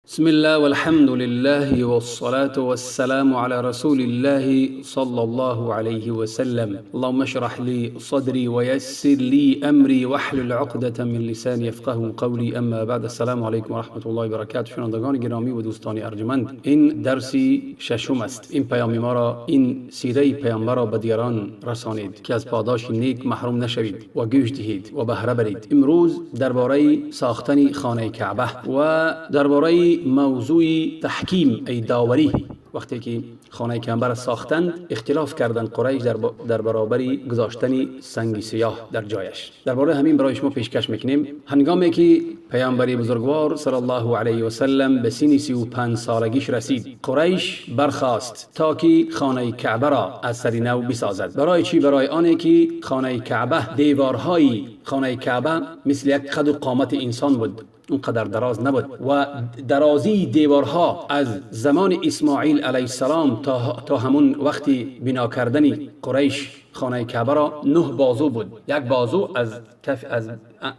بسم الله والحمد لله والصلاة والسلام على رسول الله صلى الله عليه وسلم. اللهم اشرح لي صدري ويسر لي أمري واحلل عقدة من لساني يفقه قولي. اما بعد، السلام علیکم و رحمت الله و برکاته. شنوندگان گرامی و دوستان ارجمند، این درسی ششم است. این پیام ما را، این سیره پیامبر را به دیگران رسانید که از پاداش نیک محروم نشوید و گوش دهید و بهره برید. امروز درباره ساختن خانه کعبه و درباره موضوع تحکیم ای داوری، وقتی که خانه کعبه ساختند اختلاف کردند قریش در برابر گذاشتن سنگ سیاه در جایش. درباره همین برای شما پیشکش میکنیم. هنگامی که پیامبر بزرگوار صلی الله علیه و سلم به سن 35 سالگیش رسید، قریش برخاست تا که خانه کعبه را از سر نو بسازد. برای چی؟ برای آنه که خانه کعبه، دیوارهای خانه کعبه مثل یک قد و قامت انسان بود، اونقدر دراز نبود و درازی دیوارها از زمان اسماعیل علیه السلام تا همون وقتی بنا کردن قریش خانه کعبه را 9 بازو بود. یک بازو از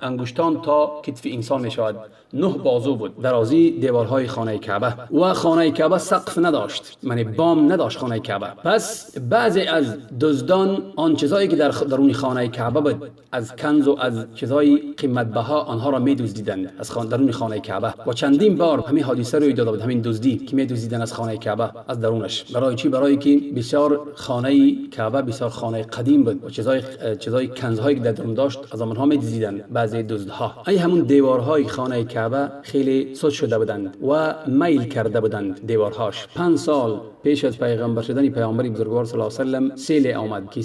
انگشتان تا کتف انسان می شود. 9 بازو بود درازی دیوارهای خانه کعبه. و خانه کعبه سقف نداشت، یعنی بام نداشت خانه کعبه. پس بعضی از دزدان آن چیزایی که در درون خانه کعبه بود از کنز و از چیزای قیمت بها، آنها را می دزدیدند از درون خانه کعبه. و چندین بار همین حادثه روی داده بود، همین دزدی که می دزدیدند از خانه کعبه از درونش. برای چی؟ برای که بسیار خانه کعبه بسیار خانه قدیم بود و چیزای کنزهایی که در درون داشت از آنها می دزدیدند بعضی دزدها. ای همون دیوارهای خانه کعبه خیلی سست شده بودند و میل کرده بودند دیوارهاش. 5 سال پیش از پیغمبر شدن پیامبر بزرگوار صلی الله علیه و سلم سیل آمد که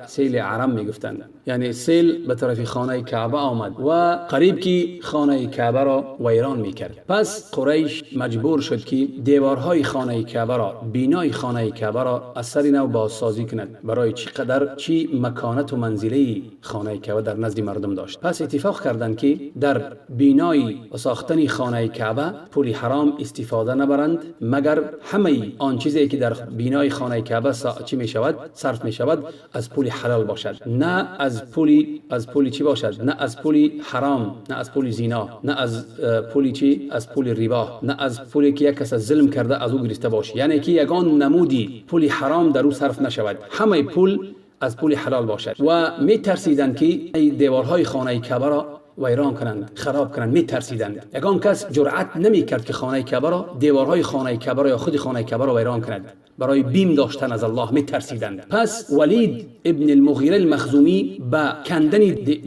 سیل عرم میگفتند، یعنی سیل به طرف خانه کعبه آمد و قریب که خانه کعبه را ویران میکرد. پس قریش مجبور شد که دیوارهای خانه کعبه را، بینای خانه کعبه را از سر نو بازسازی کند. برای چی مکانت و منزله خانه کعبه در نزد مردم داشت. پس اتفاق کردند که در بینای و ساختن خانه کعبه پول حرام استفاده نبرند، مگر همه آن چیزی که در بینای خانه کعبه چی می شود صرف می شود از پول حلال باشد، نه از پول چی باشد، نه از پول حرام، نه از پول زنا، نه از پول چی، از پول ربا، نه از پولی که یک کس ظلم کرده از او گرفته باشه. یعنی که یگان نمودی پول حرام در او صرف نشود، همه پول از پول حلال باشد. و می ترسیدند که دیوارهای خانه کعبه را ویران کنند، خراب کنند. می ترسیدند. یگان کس جرأت نمی کرد که خانه کعبه را، دیوارهای خانه کعبه را یا خود خانه کعبه را ویران کند. برای بیم داشتن از الله می ترسیدند. پس ولید ابن المغیره المخزومی با کندن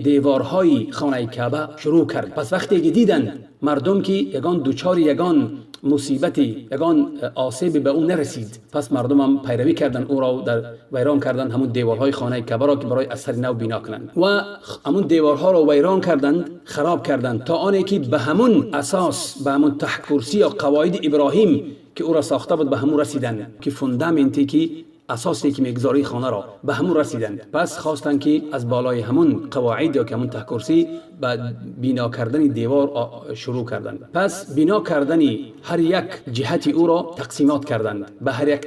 دیوارهای خانه کعبه شروع کرد. پس وقتی که دیدند مردم که یگان دوچار یگان مصیبتی، یگان آسیب به اون نرسید، پس مردم هم پیروی کردن او را در ویران کردن همون دیوارهای خانه کعبه را که برای اثر نو بنا کنند و همون دیوارها را ویران کردند، خراب کردند تا آنی که به همون اساس، به همون تحت کرسی یا قواعد ابراهیم که او را ساخته بود به همون رسیدند، که فوندامنتی که اساسی که میگذاری خانه را به همون رسیدند. پس خواستند که از بالای همون قواعد یا که همون تحت کرسی به بنا کردن دیوار شروع کردند. پس بنا کردن هر یک جهت او را تقسیمات کردند، به هر یک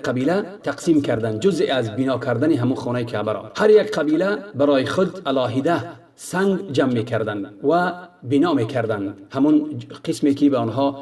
قبیله تقسیم کردند جزء از بنا کردن همون خانه کعبه را. هر یک قبیله برای خود علاهده سنگ جمع می‌کردند و بنا می‌کردند، همون قسمی که به آنها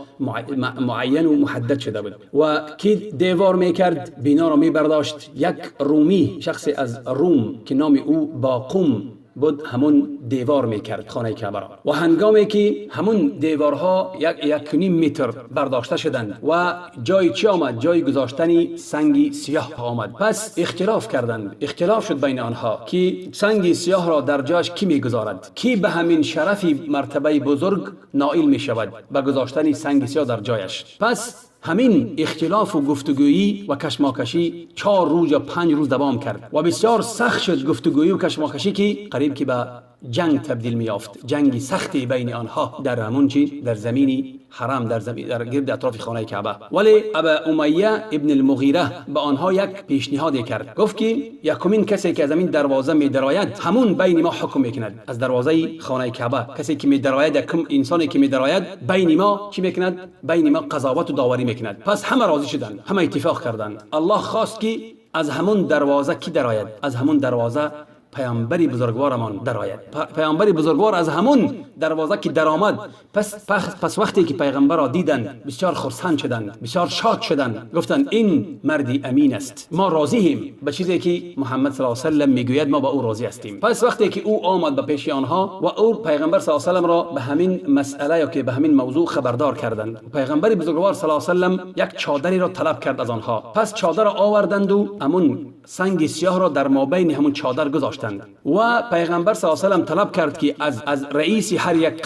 معین و محدد شده بود. و کی دیوار می‌کرد، بنا را می‌برداشت یک رومی، شخصی از روم که نام او باقوم بود، همون دیوار میکرد خانه کعبه را. و هنگامی که همون دیوارها 1.5 متر برداشته شدند و جای چی آمد؟ جای گذاشتن سنگ سیاه آمد. پس اختلاف شد بین آنها که سنگ سیاه را در جایش کی میگذارد، کی به همین شرفی مرتبه بزرگ نائل میشود به گذاشتن سنگ سیاه در جایش. پس همین اختلاف و گفتگویی و کشماکشی 4 روز یا 5 روز دوام کرد و بسیار سخت شد گفتگویی و کشماکشی که قریب که به جنگ تبدیل می‌یافت، جنگی سختی بین آنها در همون در زمین حرام، در گرد اطراف خانه کعبه. ولی ابا امیه ابن المغیره به آنها یک پیشنهادی کرد. گفت که یکمین کسی که از این دروازه می‌دراید همون بین ما حکم می‌کند. از دروازه خانه کعبه کسی که می‌دراید، یکم انسانی که می‌دراید بین ما چی می‌کند؟ بین ما قضاوت و داوری می‌کند. پس همه راضی شدند، همه اتفاق کردند. الله خواست که از همون دروازه کی دراید؟ از همون دروازه پیامبری بزرگوارمان درآید. پیامبری بزرگوار از همون دروازه که درآمد، پس وقتی که پیغمبر را دیدند بسیار خرسند شدند، بسیار شاد شدند، گفتند این مردی امین است، ما راضییم به چیزی که محمد صلی الله علیه و سلم میگوید، ما با او راضی هستیم. پس وقتی که او آمد به پیش آنها و او پیغمبر صلی الله علیه و سلم را به همین مسئله یا که به همین موضوع خبردار کردند، پیغمبر بزرگوار صلی الله علیه و سلم یک چادری را طلب کرد از آنها. پس چادر را آوردند و همون سنگ سیاه را در مابین همون چادر گذاشتند و پیغمبر صلی الله علیه و سلم طلب کرد که از رئیس هر یک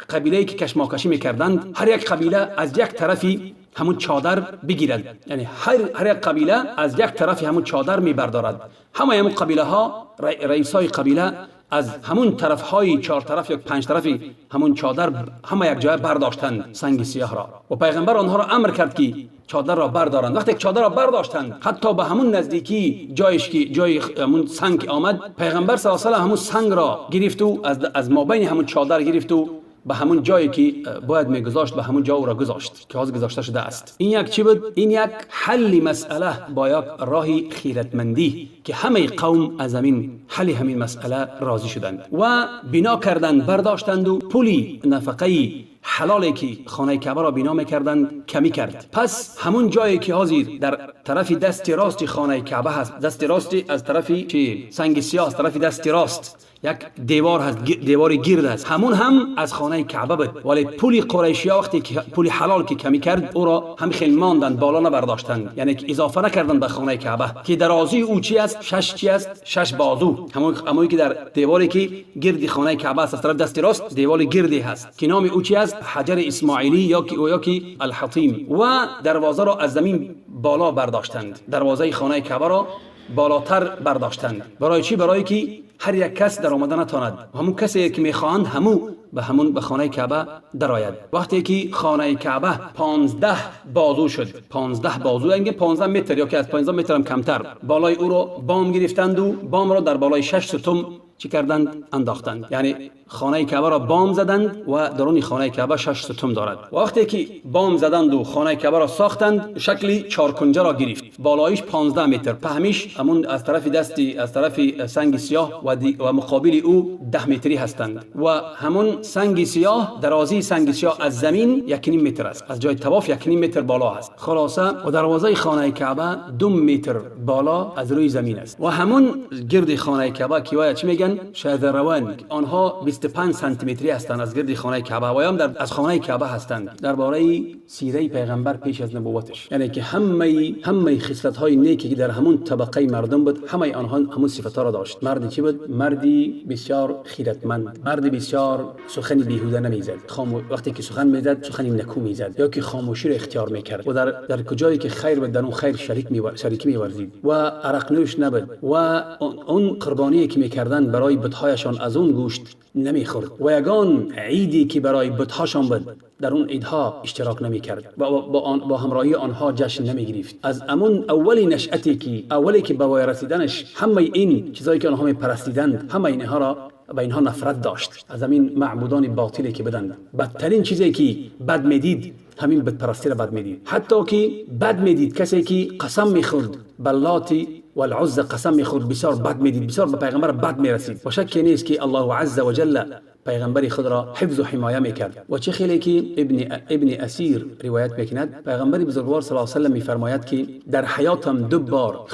قبیله‌ای که کشماکشی می‌کردند، هر یک قبیله از یک طرفی همون چادر بگیرد، یعنی هر یک قبیله از یک طرف همون چادر میبردارد. همون قبیله ها، رئیسای قبیله از همون طرف های 4 طرف یا 5 طرفی همون چادر همه یک جای برداشتند سنگ سیاه را و پیغمبر آنها را امر کرد که چادر را بردارند. وقتی چادر را برداشتند، حتی به همون نزدیکی جای همون سنگ آمد، پیغمبر صلی الله علیه و آله همون سنگ را گرفت و از مابین همون چادر گرفت و به همون جایی که باید میگذاشت به همون جا او را گذاشت که از گذاشته شده است. این یک چی بود؟ این یک حل مسئله با یک راهی خیرتمندی که همه قوم از همین حل همین مسئله راضی شدند و بنا کردند، برداشتند و پولی نفقه حلالی که خانه کعبه را بنا میکردند کمی کرد. پس همون جایی که حاضر در طرف دست راست خانه کعبه هست، دست راست از طرف سنگ سیاه، از طرف دست راست یک دیوار هست، دیوار گرد است، همون هم از خانه کعبه بود. ولی پولی قریشی ها وقتی که پولی حلال که کمی کرد، او را هم خیلی ماندند، بالا نبرداشتند، یعنی که اضافه نکردند به خانه کعبه که درازی او چی است؟ 6 بازو، همونی که در دیواری که گرد خانه کعبه است از طرف دست راست دیوار گردی هست که نام او چی است؟ حجر اسماعیلی یا که الحطیم. و دروازه را از زمین بالا برداشتند، دروازه خانه کعبه را بالاتر برداشتند. برای چی؟ برای که هر یک کس در آمدن نتواند، همون کسی که میخواهند همون به خانه کعبه درآید. وقتی که خانه کعبه 15 بازو شد، 15 بازو یعنی 15 متر یا که از 15 متر هم کمتر، بالای او را بام گرفتند و بام را در بالای 6 ستون چی کردند؟ انداختند. یعنی خانه کعبه را بام زدند و درون خانه کعبه 6 ستون دارد. وقتی که بام زدند و خانه کعبه را ساختند، شکلی 4 کنجه را گرفت، بالایش 15 متر، پهمیش همون از طرف سنگ سیاه و مقابل او 10 متری هستند و همون سنگ سیاه، درازی سنگ سیاه از زمین 1.5 متر است، از جای طواف 1.5 متر بالا است. خلاصه و دروازه خانه کعبه 2 متر بالا از روی زمین است و همون گرد خانه کعبه که چی میگن؟ شذروان، آنها 25 سانتی متری هستند از گرد خانه کعبه و هم از خانه کعبه هستند. درباره سیره پیغمبر پیش از نبوتش، یعنی که همه خصلت های نیکی که در همون طبقه مردم بود، همه آنها همون صفات را داشت. مردی چی بود؟ مردی بسیار خیرتمند، مردی بسیار سخن بیهوده نمیزد، وقتی که سخن میزد سخن نکو میزد یا که خاموشی را اختیار میکرد و در کجایی که خیر بود در اون خیر شریک میورزید و عرق نوش نبود و اون قربانی که میکردند برای بت‌هایشان از اون گوشت نمیخورد و یگان عیدی که برای بت‌هاشان بود در اون عیدها اشتراک نمیکرد و با همراهی آنها جشن نمیگرفت. از امون اولی نشأتی که به وای رسیدنش همه این چیزایی که آنها میپرستیدند، همه اینها را به اینها نفرت داشت، از همین معبودان باطلی که بدند. بدترین چیزی که بد میدید همین بتپرستی را بد میدید. حتی که بد میدید کسی که قسم میخورد باللاتی و العزى، قسم میخورد، بسیار بد میدید، بسیار به پیغمبر بد میرسید. و شک نیست که الله عز و جل پیغمبری خود را حفظ و حمایه میکرد. و چه خیلی که ابن اسیر روایت میکند، پیغمبری بزرگوار صلی الله علیه و سلم میفرماید که در حیاتم 2 بار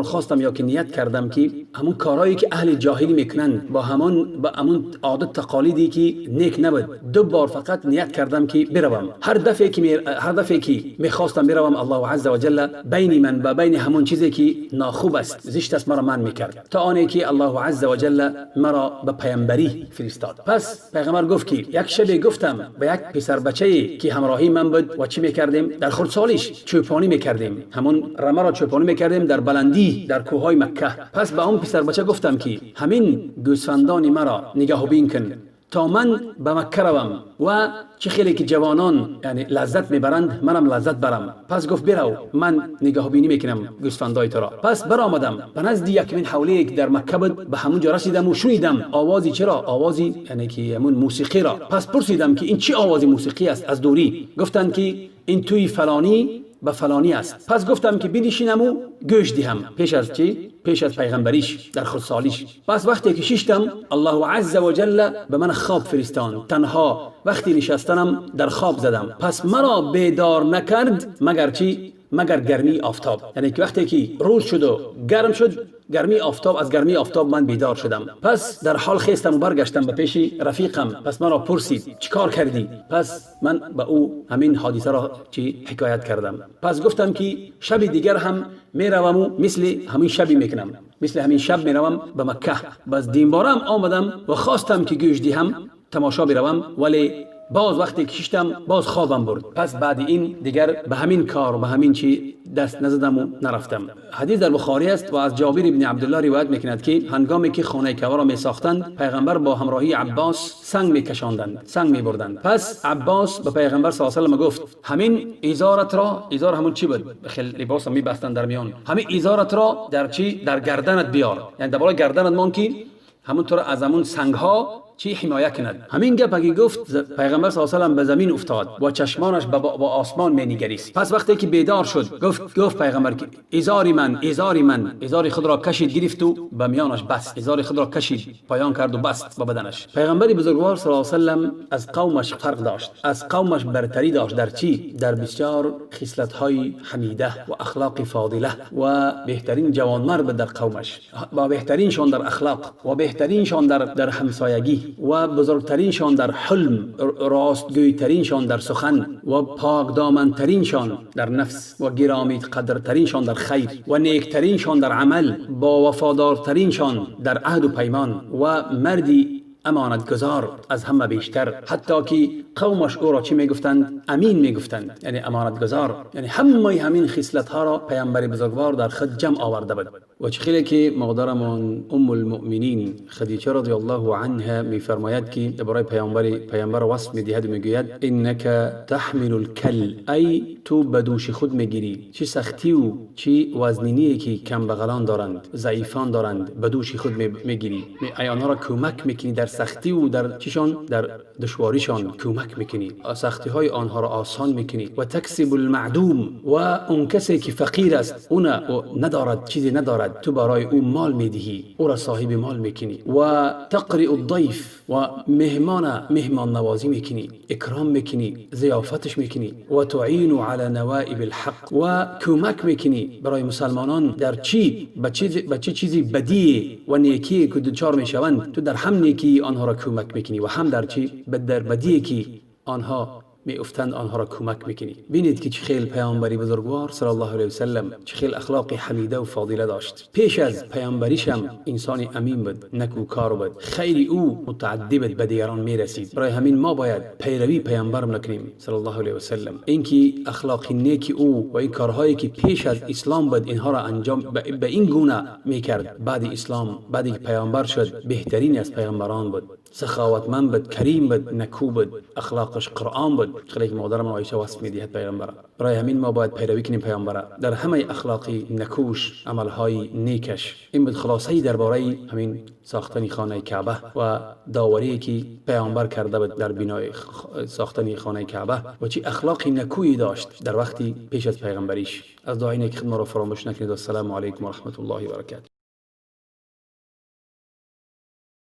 خواستم یا که نیت کردم که همون کارهایی که اهل جاهلی میکنند با همون عادت تقالیدی که نیک نبود، 2 بار فقط نیت کردم که بروم. هر دفعه که میخواستم بروم، الله عز و جل بین من و بین همون چیزی که ناخوب است، زشت است، مرا منع میکرد تا آنی که الله عز و جل مرا به پیامبری فرستاد. پس پیغمبر گفت که یک شب گفتم به یک پسر بچه‌ای که همراهی من بود و چی میکردیم؟ در خردسالیش چوپانی میکردیم، همون رمه را چوپانی میکردیم در بلندی در کوههای مکه. پس به اون پسر بچه گفتم که همین گوسفندان مرا نگاهبین کن تا من به مکه روم و چه خیلی که جوانان یعنی لذت میبرند منم لذت برم. پس گفت برو، من نگاهبینی میکنم گوسفندای تو را. پس برآمدم به نزد یک من حوله که در مکه بود، به همون جا رسیدم و شنیدم آوازی. چرا؟ آوازی یعنی که همون موسیقی را. پس پرسیدم که این چه آواز موسیقی است از دوری. گفتند که این توی فلانی به فلانی است. پس گفتم که بنشینم و گوش دهم. پیش از چی؟ پیش از پیغمبریش، در خودسالیش. پس وقتی که ششتم، الله عز و جل به من خواب فرستاند. تنها وقتی نشستنم در خواب زدم. پس مرا بیدار نکرد مگر چی؟ مگر گرمی آفتاب. یعنی که وقتی که روز شد و گرم شد، گرمی آفتاب، از گرمی آفتاب من بیدار شدم. پس در حال خیستم و برگشتم به پیش رفیقم. پس مرا پرسید چیکار کردی؟ پس من به او همین حادثه را چی حکایت کردم. پس گفتم که شب دیگر هم میروم و مثل همین شبی میکنم، مثل همین شب میروم به مکه. بس دینبارم آمدم و خواستم که گوش دهم، تماشا بروم، ولی باز وقتی کشیدم باز خوابم برد. پس بعد این دیگر به همین کار و به همین چی دست نزدم و نرفتم. حدیث در بخاری است و از جابر ابن عبدالله روایت میکند که هنگامی که خانه کعبه را میساختند، پیغمبر با همراهی عباس سنگ میکشاندند، سنگ میبردند. پس عباس به پیغمبر صلی الله علیه و گفت همین ازارت را، ازار همون چی بود؟ بخیل لباس میبستند در میان، همین ازارت را در چی؟ در گردنت بیار، یعنی در بالای گردنت مان که همونطور از همون سنگ ها چی حمایه کند. همین گپ اگه گفت، پیغمبر صلی الله علیه و آله به زمین افتاد و چشمانش با آسمان مینگریست. پس وقتی که بیدار شد گفت پیغمبر که ازاری خود را کشید، گرفت و به میانش بست، ازاری خود را کشید، پایان کرد و بست به بدنش. پیغمبر بزرگوار صلی الله علیه و آله از قومش فرق داشت، از قومش برتری داشت. در چی؟ در بسیار خصلت‌های حمیده و اخلاق فاضله و بهترین جوانمرد در قومش، با بهترینشان در اخلاق و بهترینشان در همسایگی و بزرگترینشان در حلم، راستگویترینشان در سخن و پاکدامنترینشان در نفس و گرامی قدرترینشان در خیر و نیکترینشان در عمل، با وفادارترینشان در عهد و پیمان و مردی امانتگزار از همه بیشتر. حتی که قومش او را چی میگفتند؟ امین میگفتند، یعنی امانتگزار. یعنی همین خصلت ها را پیامبر بزرگوار در خود جمع آورده بود. و چه خیلی که مقدرمان ام المؤمنین خدیجه رضی الله عنها میفرماید که برای پیامبر وصف میدهد و میگوید انک تحمل الکل، ای تو بدوش خود میگیری چه سختی و چه وزنینی که کم بغلان دارند، ضعیفان دارند، بدوش خود میگیری، ای آنها را کمک میکنی در سختی و در چیشان، در دشواریشان کمک میکنی، سختی های آنها را آسان میکنی. و تکسب المعدوم، و اون کسی که فقیر است، اون ندارد، چیزی ندارد، تو برای او مال میدهی، او را صاحب مال میکنی. و تقرئ الضیف، و مهمان نوازی میکنی، اکرام میکنی، ضیافتش میکنی. و تعین علی نوائب الحق، و کمک میکنی برای مسلمانان در چی؟ به چه چیزی بدی و نیکی که دچار میشوند، تو در هم نیکی آنها را کمک میکنی و هم در چی؟ در بدی که آنها می افتند آنها را کمک میکنی. بینید که چه خیل پیامبری بزرگوار صلی الله علیه و سلم چه خیل اخلاق حمیده و فاضله داشت. پیش از پیامبریش هم انسان امین بود، نکوکار بود، خیر او متعدی بود، به دیگران میرسید. برای همین ما باید پیروی پیامبر نکنیم صلی الله علیه و سلم. اینکه اخلاق نیک او و این کارهایی که پیش از اسلام بود اینها را انجام به این گونه میکرد، بعد اسلام، بعد که پیامبر شد، بهترین از پیامبران بود، سخاوتمند بود، کریم بود، نکو بود، اخلاقش قرآن بود. خیلی که مادرم عایشه وصف میدهد پیامبر. برای همین ما باید پیروی کنیم پیامبر در همه اخلاقی نکوش، عملهای نیکش. این بود خلاصه درباره همین ساختن خانه کعبه و داوری که پیامبر کرده بود در بنای ساختن خانه کعبه و چه اخلاقی نکویی داشت در وقتی پیش از پیغمبریش. از دعای نیک خدمت را فراموش نکنید. السلام علیکم و رحمت الله و برکاته.